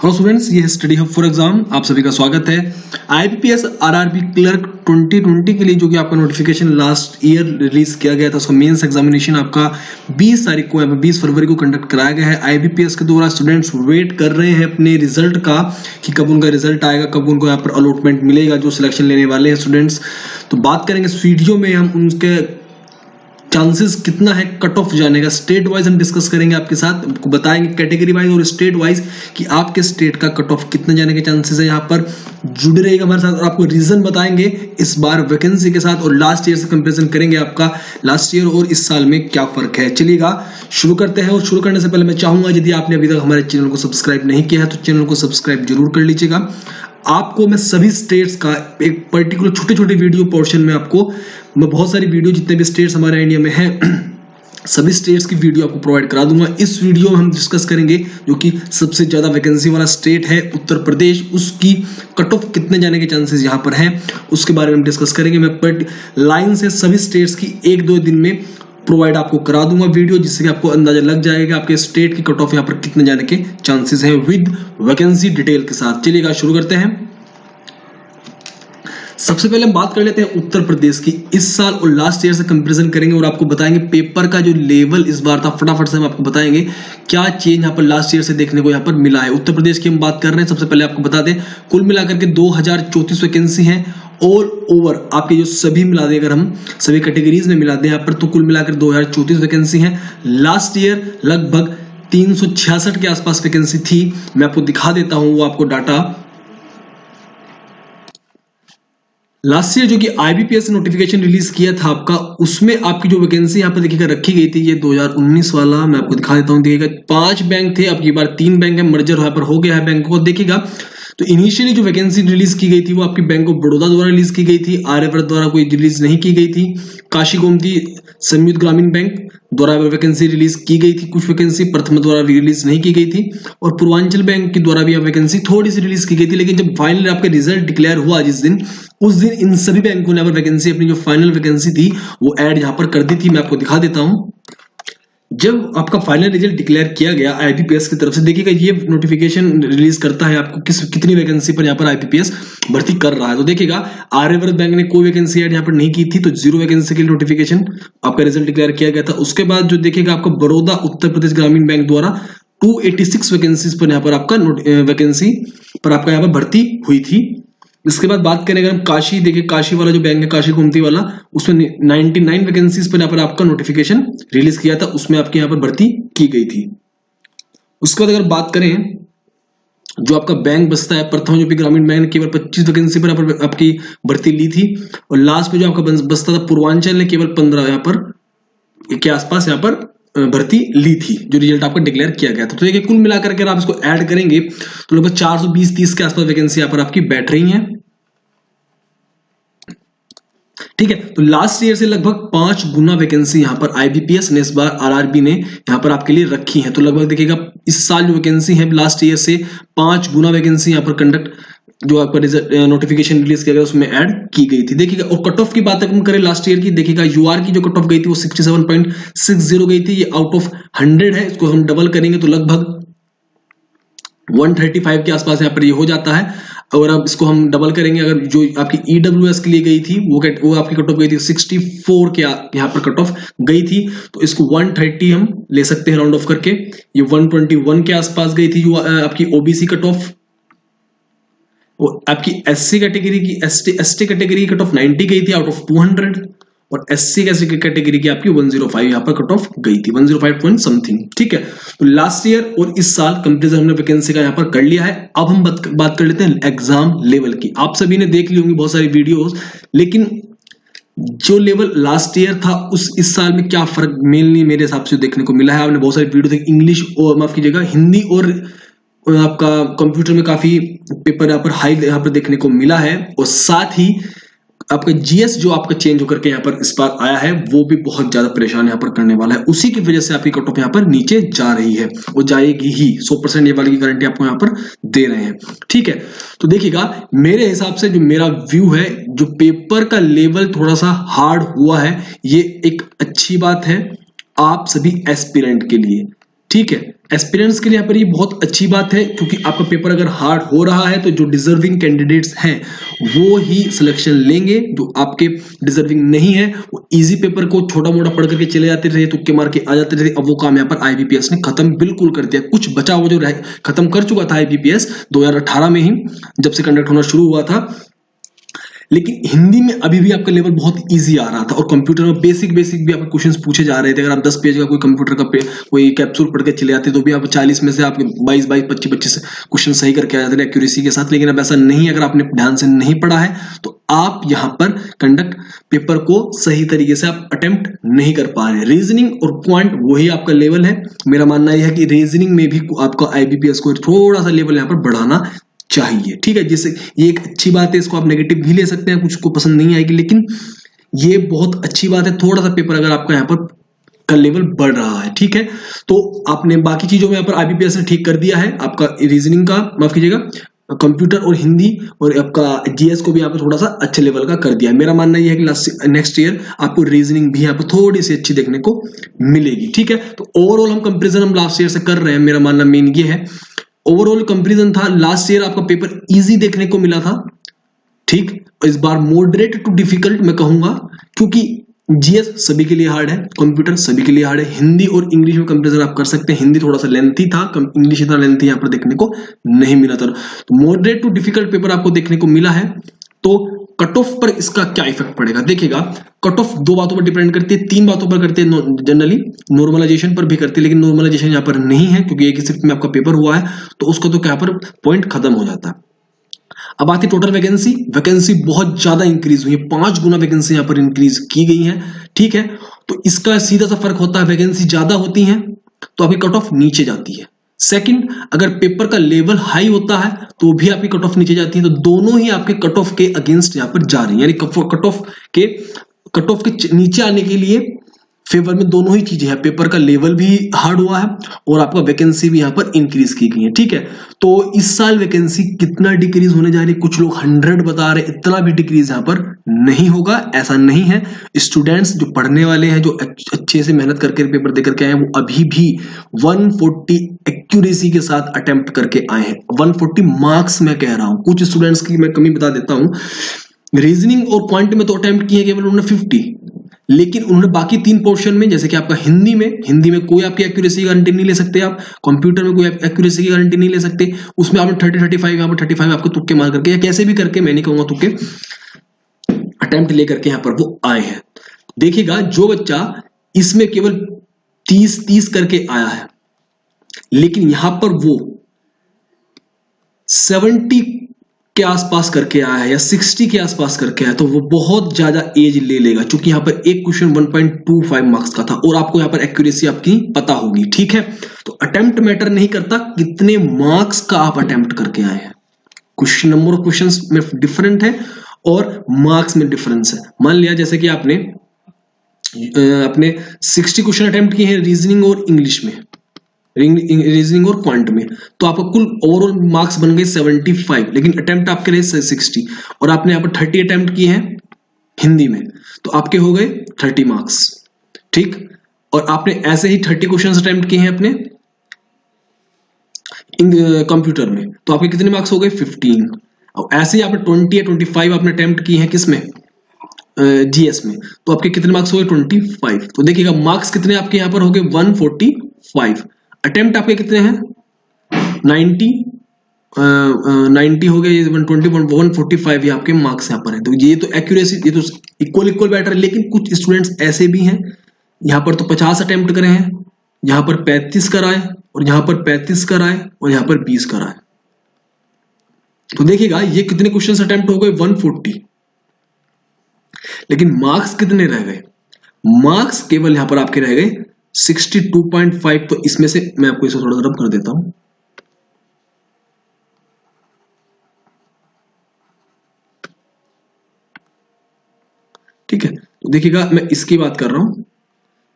Hello students, ये है study hub for exam. आप सभी का स्वागत है। आईबीपीएस आरआरबी क्लर्क 2020 के लिए जो कि आपका नोटिफिकेशन लास्ट ईयर रिलीज किया गया था, उसका मेंस एग्जामिनेशन आपका 20 तारीख को 20 फरवरी को कंडक्ट कराया गया है। आईबीपीएस के द्वारा स्टूडेंट्स वेट कर रहे हैं अपने रिजल्ट का कि कब उनका रिजल्ट आएगा, कब उनको यहाँ पर अलॉटमेंट मिलेगा, जो सिलेक्शन लेने वाले हैं स्टूडेंट्स। तो बात करेंगे इस वीडियो में हम उनके चांसेस कितना है कट ऑफ जाने का, स्टेट वाइज हम डिस्कस करेंगे आपके साथ, आपको बताएंगे कैटेगरी वाइज और स्टेट वाइज कि आपके स्टेट का कट ऑफ कितना जाने के चांसेस है। यहाँ पर जुड़े रहेगा हमारे साथ और आपको रीजन बताएंगे इस बार वैकेंसी के साथ, और लास्ट ईयर से कंपैरिजन करेंगे आपका लास्ट ईयर और इस साल में क्या फर्क है। चलिएगा शुरू करते हैं। और शुरू करने से पहले मैं चाहूंगा, यदि आपने अभी तक हमारे चैनल को सब्सक्राइब नहीं किया है तो चैनल को सब्सक्राइब जरूर कर लीजिएगा। आपको मैं सभी स्टेट्स का एक पर्टिकुलर छोटे छोटे वीडियो पोर्शन में मैं बहुत सारी वीडियो जितने भी स्टेट्स हमारे इंडिया में हैं सभी स्टेट्स की वीडियो आपको प्रोवाइड करा दूंगा। इस वीडियो में हम डिस्कस करेंगे जो कि सबसे ज्यादा वैकेंसी वाला स्टेट है उत्तर प्रदेश, उसकी कट ऑफ कितने जाने के चांसेस यहां पर हैं उसके बारे में हम डिस्कस करेंगे। मैं लाइन से सभी स्टेट्स की 1-2 दिन में प्रोवाइड आपको करा दूंगा वीडियो, जिससे कि आपको अंदाजा लग जाएगा आपके स्टेट की कट ऑफ यहाँ पर कितने जाने के चांसेस हैं विद वैकेंसी डिटेल के साथ। चलिएगा शुरू करते हैं। सबसे पहले हम बात कर लेते हैं उत्तर प्रदेश की। इस साल और लास्ट ईयर से कंपैरिजन करेंगे और आपको बताएंगे पेपर का जो लेवल इस बार था, फटाफट से हम आपको बताएंगे क्या चेंज यहाँ पर लास्ट ईयर से देखने को यहाँ पर मिला है। उत्तर प्रदेश की हम बात कर रहे हैं। सबसे पहले आपको बता दें, कुल मिलाकर के 2034 वैकेंसी है। ऑल ओवर आपके जो सभी मिला दें, अगर हम सभी कैटेगरीज में मिला दें यहाँ पर, तो कुल मिलाकर 2034 वैकेंसी है। लास्ट ईयर लगभग 366 के आसपास वैकेंसी थी। मैं आपको दिखा देता हूं वो आपको डाटा। लास्ट ईयर जो कि आईबीपीएस से नोटिफिकेशन रिलीज किया था आपका, उसमें आपकी जो वैकेंसी यहाँ पर देखिएगा रखी गई थी, ये 2019 वाला मैं आपको दिखा देता हूँ। देखिएगा 5 बैंक थे, अब की बार 3 बैंक है, मर्जर यहाँ पर हो गया है बैंकों को। देखिएगा तो इनिशियली जो वैकेंसी रिलीज की गई थी वो आपकी बैंक ऑफ बड़ौदा द्वारा रिलीज की गई थी, आर्यव्रत द्वारा कोई रिलीज नहीं की गई थी। काशी गोमती संयुक्त ग्रामीण बैंक द्वारा वैकेंसी रिलीज की गई थी, कुछ वैकेंसी प्रथम द्वारा रिलीज नहीं की गई थी, और पूर्वांचल बैंक के द्वारा भी वैकेंसी थोड़ी सी रिलीज की गई थी। लेकिन जब फाइनल आपका रिजल्ट डिक्लेयर हुआ उस दिन इन सभी बैंकों ने वैकेंसी, अपनी जो फाइनल वैकेंसी थी वो ऐड यहाँ पर कर दी थी। मैं आपको दिखा देता हूं। जब आपका फाइनल रिजल्ट डिक्लेयर किया गया आईबीपीएस की तरफ से, देखिएगा ये नोटिफिकेशन रिलीज करता है आपको कितनी वैकेंसी पर यहाँ पर आईबीपीएस भर्ती कर रहा है। तो देखिएगा आर्यव्रत बैंक ने कोई वैकेंसी ऐड यहाँ पर नहीं की थी, तो 0 वैकेंसी के लिए नोटिफिकेशन आपका रिजल्ट डिक्लेयर किया गया था। उसके बाद जो देखिएगा आपका बड़ौदा उत्तर प्रदेश ग्रामीण बैंक द्वारा 286 वैकेंसी पर यहाँ पर आपका वैकेंसी पर आपका यहाँ पर भर्ती हुई थी। इसके बाद बात करें अगर हम काशी, देखिए काशी वाला जो बैंक है, काशी गोमती वाला, उसमें 99 वैकेंसीज पर यहाँ पर आपका नोटिफिकेशन रिलीज किया था, उसमें आपके यहाँ पर भर्ती की गई थी। उसके बाद अगर बात करें जो आपका बैंक बसता है प्रथम यूपी ग्रामीण बैंक ने केवल 25 वैकेंसी पर आपकी भर्ती ली थी, और लास्ट में जो आपका बसता था पूर्वांचल ने केवल 15 यहाँ पर के आसपास यहाँ पर भर्ती ली थी, जो रिजल्ट आपका डिक्लेयर किया गया था। तो देखिए कुल मिलाकर के आप इसको ऐड करेंगे तो लगभग 420-30 के आसपास वैकेंसी यहाँ पर आपकी बैठ रही है। ठीक है, तो लास्ट ईयर से लगभग 5 गुना वैकेंसी यहाँ पर आईबीपीएस ने इस बार आरआरबी ने यहाँ पर आपके लिए रखी है। तो लगभग देखिएगा इस साल जो वैकेंसी है लास्ट ईयर से 5 गुना वैकेंसी यहाँ पर कंडक्ट जो आपका नोटिफिकेशन रिलीज किया गया उसमें ऐड की गई थी। देखिएगा और कट ऑफ की बात अगर हम करें लास्ट ईयर की, देखिएगा यूआर की जो कट ऑफ गई थी वो 67.60 गई थी। ये आउट ऑफ 100 है, इसको हम डबल करेंगे तो लगभग 135 के आसपास यहाँ पर ये हो जाता है। और अब इसको हम डबल करेंगे, अगर जो आपकी ईडब्ल्यूएस के लिए गई थी वो आपकी कट ऑफ गई थी 64 के यहाँ पर कट ऑफ गई थी, तो इसको 130 हम ले सकते हैं राउंड ऑफ करके। ये 121 के आसपास गई थी जो आपकी ओबीसी कट ऑफ, आपकी एससी कैटेगरी की एसटी कैटेगरी की कट ऑफ 90 गई थी आउट ऑफ 200, और एससी कैटेगरी की आपकी 105 यहाँ पर कट ऑफ गई थी, 105 पॉइंट समथिंग। ठीक है, तो लास्ट ईयर और इस साल कंपैरिजन हमने वैकेंसी का यहाँ पर कर लिया है। अब हम बात कर लेते हैं एग्जाम लेवल की। आप सभी ने देख ली होंगी बहुत सारी वीडियोस, लेकिन जो लेवल लास्ट ईयर था इस साल में क्या फर्क मेनली मेरे हिसाब से देखने को मिला है। आपने बहुत सारी वीडियो देखी, इंग्लिश और माफ कीजिएगा हिंदी और आपका कंप्यूटर में काफी पेपर यहाँ पर हाई यहाँ पर देखने को मिला है, और साथ ही आपका जीएस जो आपका चेंज होकर के यहाँ पर इस बार आया है वो भी बहुत ज्यादा परेशान यहाँ पर करने वाला है। उसी की वजह से आपकी कट ऑफ यहाँ पर नीचे जा रही है, वो जाएगी ही 100%, ये वाली की गारंटी आपको यहाँ पर दे रहे हैं। ठीक है, तो देखिएगा मेरे हिसाब से जो मेरा व्यू है, जो पेपर का लेवल थोड़ा सा हार्ड हुआ है, ये एक अच्छी बात है आप सभी एस्पिरेंट के लिए। ठीक है, एस्पिरेंट्स के लिए यहाँ पर ये बहुत अच्छी बात है, क्योंकि आपका पेपर अगर हार्ड हो रहा है तो जो डिजर्विंग कैंडिडेट्स हैं वो ही सिलेक्शन लेंगे, जो आपके डिजर्विंग नहीं है वो इजी पेपर को छोटा मोटा पढ़ करके चले जाते रहे, तुक्के मार के आ जाते रहे। अब वो काम यहाँ पर आईबीपीएस ने खत्म बिल्कुल कर दिया। कुछ बचा हुआ जो खत्म कर चुका था आईबीपीएस 2018 में ही, जब से कंडक्ट होना शुरू हुआ था, लेकिन हिंदी में अभी भी आपका लेवल बहुत इजी आ रहा था, और कंप्यूटर में बेसिक भी आपके क्वेश्चंस पूछे जा रहे थे। अगर आप 10 पेज का कोई कंप्यूटर का कोई कैप्सूल पढ़ के चले जाते तो भी आप 40 में से आपके 22-25 क्वेश्चन सही करके आ जाते थे एक्यूरेसी के साथ। लेकिन अब ऐसा नहीं है, अगर आपने ध्यान से नहीं पढ़ा है तो आप यहाँ पर कंडक्ट पेपर को सही तरीके से आप अटेम्प्ट नहीं कर पा रहे। रीजनिंग और क्वांट वही आपका लेवल है। मेरा मानना यह है कि रीजनिंग में भी आपका आईबीपीएस को थोड़ा सा लेवल यहाँ पर बढ़ाना चाहिए, ठीक है। जिससे ये एक अच्छी बात है, इसको आप नेगेटिव भी ले सकते हैं, कुछ को पसंद नहीं आएगी, लेकिन ये बहुत अच्छी बात है। थोड़ा सा पेपर अगर आपका यहाँ पर का लेवल बढ़ रहा है, ठीक है, तो आपने बाकी चीजों में यहाँ पर आईबीपीएस ने ठीक कर दिया है। आपका रीजनिंग का, माफ कीजिएगा, कंप्यूटर और हिंदी और आपका जीएस को भी यहाँ पर थोड़ा सा अच्छे लेवल का कर दिया है। मेरा मानना यह है कि नेक्स्ट ईयर आपको रीजनिंग भी यहाँ पर थोड़ी सी अच्छी देखने को मिलेगी, ठीक है। तो ओवरऑल हम कंपेरिजन हम लास्ट ईयर से कर रहे हैं, मेरा मानना मेन ये है। ओवरऑल कंपैरिजन था, लास्ट ईयर आपका पेपर इजी देखने को मिला था, ठीक। इस बार मॉडरेट टू डिफिकल्ट मैं कहूंगा, क्योंकि जीएस सभी के लिए हार्ड है, कंप्यूटर सभी के लिए हार्ड है। हिंदी और इंग्लिश में कंपैरिजन आप कर सकते हैं। हिंदी थोड़ा सा लेंथी था, इंग्लिश इतना लेंथी यहाँ पर देखने को नहीं मिला था। तो मॉडरेट टू डिफिकल्ट पेपर आपको देखने को मिला है। तो कट ऑफ पर इसका क्या इफेक्ट पड़ेगा, देखिएगा। कट ऑफ दो बातों पर डिपेंड करती है, तीन बातों पर करती है जनरली। नॉर्मलाइजेशन पर भी करती है, लेकिन नॉर्मलाइजेशन यहाँ पर नहीं है, क्योंकि एक ही शिफ्ट में आपका पेपर हुआ है, तो उसका तो क्या पर पॉइंट खत्म हो जाता है। अब आती टोटल वैकेंसी। वैकेंसी बहुत ज्यादा इंक्रीज हुई है, 5 गुना वैकेंसी यहाँ पर इंक्रीज की गई है, ठीक है। तो इसका सीधा सा फर्क होता है, वैकेंसी ज्यादा होती है तो आपकी कट ऑफ नीचे जाती है। सेकंड, अगर पेपर का लेवल हाई होता है तो भी आपकी कट ऑफ नीचे जाती है। तो दोनों ही आपके कट ऑफ के अगेंस्ट यहां पर जा रही है, यानी कट ऑफ के नीचे आने के लिए फेवर में दोनों ही चीजें हैं। पेपर का लेवल भी हार्ड हुआ है और आपका वैकेंसी भी यहाँ पर इंक्रीज की गई है, ठीक है। तो इस साल वैकेंसी कितना डिक्रीज होने जा रही है, कुछ लोग 100 बता रहे, इतना भी डिक्रीज यहाँ पर नहीं होगा, ऐसा नहीं है। स्टूडेंट्स जो पढ़ने वाले हैं, जो अच्छे से मेहनत करके पेपर दे करके आए हैं, वो अभी भी 140 एक्यूरेसी के साथ अटेम्प्ट करके आए हैं। 140 मार्क्स मैं कह रहा हूं। कुछ स्टूडेंट्स की मैं कमी बता देता हूं, रीजनिंग और क्वांट में तो अटेम्प्ट किए केवल उन्होंने 50, लेकिन उन्होंने बाकी 3 पोर्शन में, जैसे कि आपका हिंदी में कोई आपकी एक्यूरेसी गारंटी नहीं ले सकते आप, कंप्यूटर में कोई एक्यूरेसी की गारंटी नहीं ले सकते, उसमें आपने 30-35 यहाँ पर 35 आपको तुक्के मार करके या कैसे भी करके, मैं नहीं कहूंगा तुक्के, अटेम्प्ट लेकर के यहाँ पर वो आए हैं। देखिएगा, जो बच्चा इसमें केवल 30 करके आया है, लेकिन यहां पर वो 70 के आसपास करके आया है या 60 के आसपास करके आया, तो वो बहुत ज्यादा एज ले लेगा, क्योंकि यहां पर एक क्वेश्चन 1.25 मार्क्स का था और आपको यहां पर एक्यूरेसी आपकी पता होगी, ठीक है। तो अटेम्प्ट मैटर नहीं करता, कितने मार्क्स का आप अटेम्प्ट करके आए हैं। क्वेश्चन नंबर ऑफ क्वेश्चंस में डिफरेंट है और मार्क्स में डिफरेंस है। मान लिया जैसे कि आपने 60 क्वेश्चन अटेम्प्ट किए हैं रीजनिंग और इंग्लिश में, रीजनिंग और क्वांट में, तो आपका कुल ओवरऑल मार्क्स बन गए 75, लेकिन अटेम्प्ट आपके रहे 60, और आपने यहाँ पर 30 अटेम्प्ट किए हैं हिंदी में, तो आपके हो गए 30 मार्क्स, ठीक। और आपने ऐसे ही 30 क्वेश्चन अटेम्प्ट किए हैं अपने कंप्यूटर में, तो आपके कितने मार्क्स हो गए 15। और ऐसे ही आपने 20 या 25 आपने अटेम्प्ट किए हैं किसमें, जीएस में, तो आपके कितने मार्क्स हो गए 25। तो देखिएगा मार्क्स कितने आपके यहाँ पर हो गए 145। अटेम्प्ट आपके कितने हैं 90 हो गए, 145 ये आपके मार्क्स यहाँ पर है। तो ये तो एक्यूरेसी, ये तो इक्वल बैटर है। लेकिन कुछ स्टूडेंट्स ऐसे भी हैं, यहाँ पर तो 50 अटेम्प्ट करे हैं, यहाँ पर 35 कराए, और यहाँ पर 35 कराए, और यहाँ पर 20 कराए। तो देखिएगा ये कितने क्वेश्चन अटेम्प्ट हो गए 140, लेकिन मार्क्स कितने रह गए, मार्क्स केवल यहां पर आपके रह गए 62.5। तो इसमें से मैं आपको इसे थोड़ा रब कर देता हूं, ठीक है। तो देखिएगा मैं इसकी बात कर रहा हूं, तो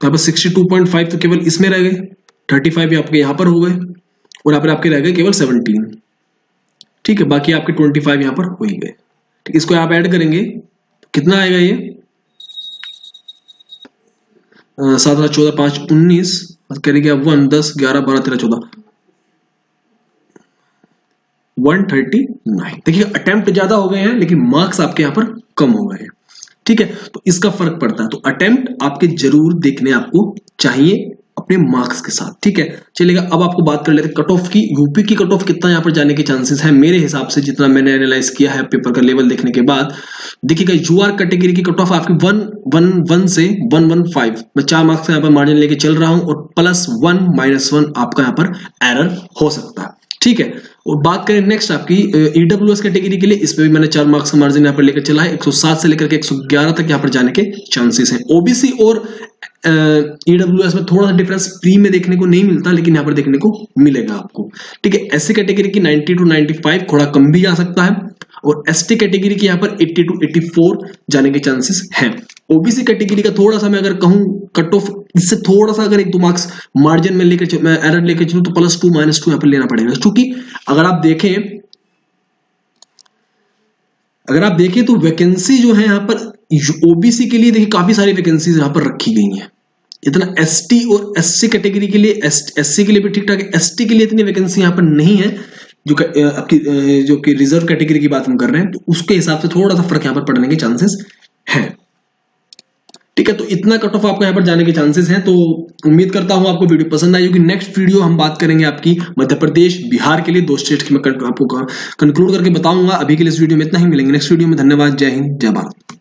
यहाँ पर 62.5 तो केवल इसमें रह गए, 35 आपके यहां पर हो गए, और यहाँ पर आपके रह गए केवल 17, ठीक है। बाकी आपके 25 यहां पर हो ही गए, ठीक। इसको आप ऐड करेंगे तो कितना आएगा, ये 7 14 5 19, करेंगे 1, 10, 11, 12, 13, 14, 139। देखिए अटेम्प्ट ज्यादा हो गए हैं लेकिन मार्क्स आपके यहाँ पर कम हो गए हैं। ठीक है, तो इसका फर्क पड़ता है। तो अटेम्प्ट आपके जरूर देखने आपको चाहिए अपने मार्क्स के साथ। ठीक है, चलेगा। अब आपको बात कर लेते हैं कट ऑफ की। यूपी की कट ऑफ कितना यहाँ पर जाने के चांसेस है मेरे हिसाब से, जितना मैंने एनालाइज किया है पेपर का लेवल देखने के बाद। देखिएगा यूआर कैटेगरी की कट ऑफ आपकी 111 से 115, मैं 4 मार्क्स यहाँ पर मार्जिन लेके चल रहा हूं और +1 -1 आपका यहाँ पर एरर हो सकता है। ठीक है, और बात करें नेक्स्ट आपकी ईडब्ल्यूएस कैटेगरी के लिए, इस पे भी मैंने 4 मार्क्स का मार्जिन यहाँ पर लेकर चला है। 107 से लेकर के 111 तक यहाँ पर जाने के चांसेस हैं। ओबीसी और ईडब्ल्यूएस में थोड़ा सा डिफरेंस प्री में देखने को नहीं मिलता, लेकिन यहाँ पर देखने को मिलेगा आपको। ठीक है, एससी कैटेगरी की 90 to 95 थोड़ा कम भी जा सकता है, और एसटी कैटेगरी की यहाँ पर 80 to 84 जाने के चांसेस हैं। ओबीसी कैटेगरी का थोड़ा सा मैं अगर कहूं कट ऑफ इससे थोड़ा सा अगर 1-2 मार्क्स मार्जिन में लेकर मैं एरर लेकर चलूं तो +2 -2 यहाँ पर लेना पड़ेगा। क्योंकि अगर आप देखें तो वैकेंसी जो है यहाँ पर ओबीसी के लिए देखिए काफी सारी वैकेंसीज यहाँ पर रखी गई हैं। इतना एसटी और एससी कैटेगरी के लिए, एससी के लिए भी ठीक ठाक है, एसटी के लिए इतनी वैकेंसी यहाँ पर नहीं है। जो आपकी जो कि रिजर्व कैटेगरी की बात हम कर रहे हैं, तो उसके हिसाब से थोड़ा सा फर्क यहाँ पर पड़ने के चांसेस हैं। ठीक है, तो इतना कट ऑफ आपको यहाँ पर जाने के चांसेस हैं। तो उम्मीद करता हूं आपको वीडियो पसंद आई होगी। नेक्स्ट वीडियो हम बात करेंगे आपकी मध्य प्रदेश बिहार के लिए, 2 स्टेट की मैं आपको कंक्लूड करके बताऊंगा। अभी के लिए इस वीडियो में इतना ही, मिलेंगे नेक्स्ट वीडियो में। धन्यवाद, जय हिंद, जय भारत।